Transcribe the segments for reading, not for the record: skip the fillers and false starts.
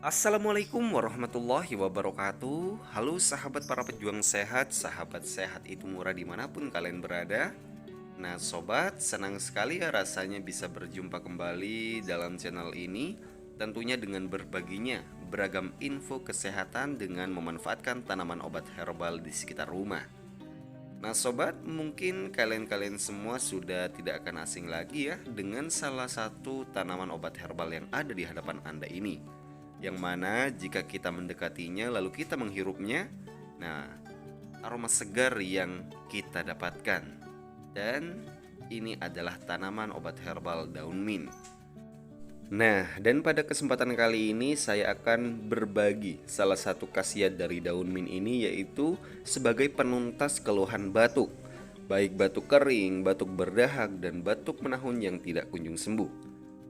Assalamualaikum warahmatullahi wabarakatuh. Halo sahabat para pejuang sehat. Sahabat sehat itu murah dimanapun kalian berada. Nah sobat, senang sekali ya rasanya bisa berjumpa kembali dalam channel ini. Tentunya dengan berbaginya beragam info kesehatan dengan memanfaatkan tanaman obat herbal di sekitar rumah. Nah sobat, mungkin kalian-kalian semua sudah tidak akan asing lagi ya dengan salah satu tanaman obat herbal yang ada di hadapan Anda ini, yang mana jika kita mendekatinya lalu kita menghirupnya, nah aroma segar yang kita dapatkan. Dan ini adalah tanaman obat herbal daun mint. Nah, dan pada kesempatan kali ini saya akan berbagi salah satu khasiat dari daun mint ini, yaitu sebagai penuntas keluhan batuk, baik batuk kering, batuk berdahak, dan batuk menahun yang tidak kunjung sembuh.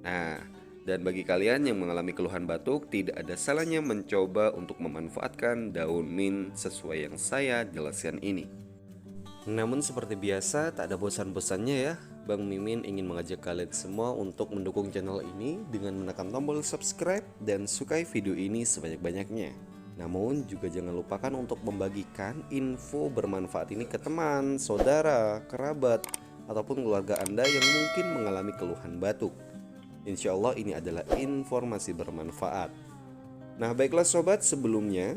Nah, dan bagi kalian yang mengalami keluhan batuk, tidak ada salahnya mencoba untuk memanfaatkan daun mint sesuai yang saya jelaskan ini. Namun seperti biasa, tak ada bosan-bosannya ya, Bang Mimin ingin mengajak kalian semua untuk mendukung channel ini dengan menekan tombol subscribe dan sukai video ini sebanyak-banyaknya. Namun juga jangan lupakan untuk membagikan info bermanfaat ini ke teman, saudara, kerabat, ataupun keluarga Anda yang mungkin mengalami keluhan batuk. Insya Allah ini adalah informasi bermanfaat. Nah baiklah sobat, sebelumnya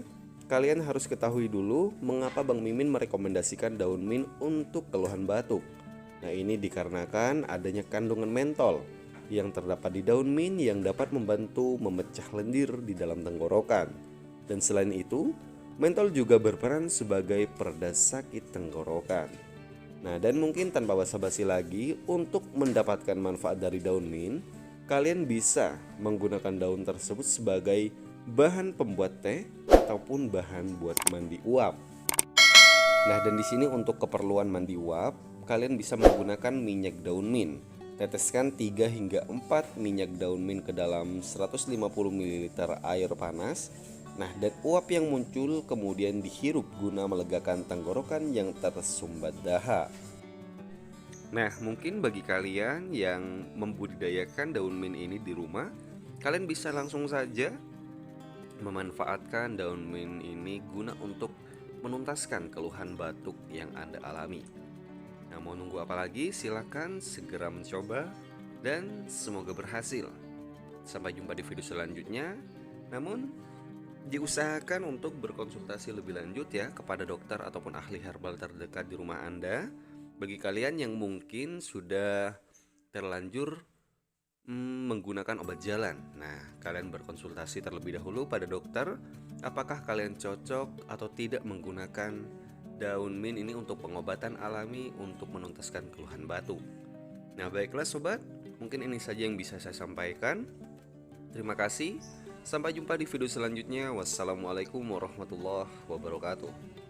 kalian harus ketahui dulu mengapa Bang Mimin merekomendasikan daun mint untuk keluhan batuk. Nah ini dikarenakan adanya kandungan mentol yang terdapat di daun mint yang dapat membantu memecah lendir di dalam tenggorokan. Dan selain itu, mentol juga berperan sebagai pereda sakit tenggorokan. Nah dan mungkin tanpa basa-basi lagi, untuk mendapatkan manfaat dari daun mint, kalian bisa menggunakan daun tersebut sebagai bahan pembuat teh ataupun bahan buat mandi uap. Nah, dan di sini untuk keperluan mandi uap, kalian bisa menggunakan minyak daun mint. Teteskan 3 hingga 4 minyak daun mint ke dalam 150 ml air panas. Nah, dan uap yang muncul kemudian dihirup guna melegakan tenggorokan yang tersumbat dahak. Nah, mungkin bagi kalian yang membudidayakan daun mint ini di rumah, kalian bisa langsung saja memanfaatkan daun mint ini guna untuk menuntaskan keluhan batuk yang Anda alami. Nah, mau nunggu apa lagi? Silahkan segera mencoba dan semoga berhasil. Sampai jumpa di video selanjutnya. Namun, diusahakan untuk berkonsultasi lebih lanjut ya kepada dokter ataupun ahli herbal terdekat di rumah Anda. Bagi kalian yang mungkin sudah terlanjur menggunakan obat jalan, nah kalian berkonsultasi terlebih dahulu pada dokter apakah kalian cocok atau tidak menggunakan daun mint ini untuk pengobatan alami untuk menuntaskan keluhan batuk. Nah baiklah sobat, mungkin ini saja yang bisa saya sampaikan. Terima kasih, sampai jumpa di video selanjutnya. Wassalamualaikum warahmatullahi wabarakatuh.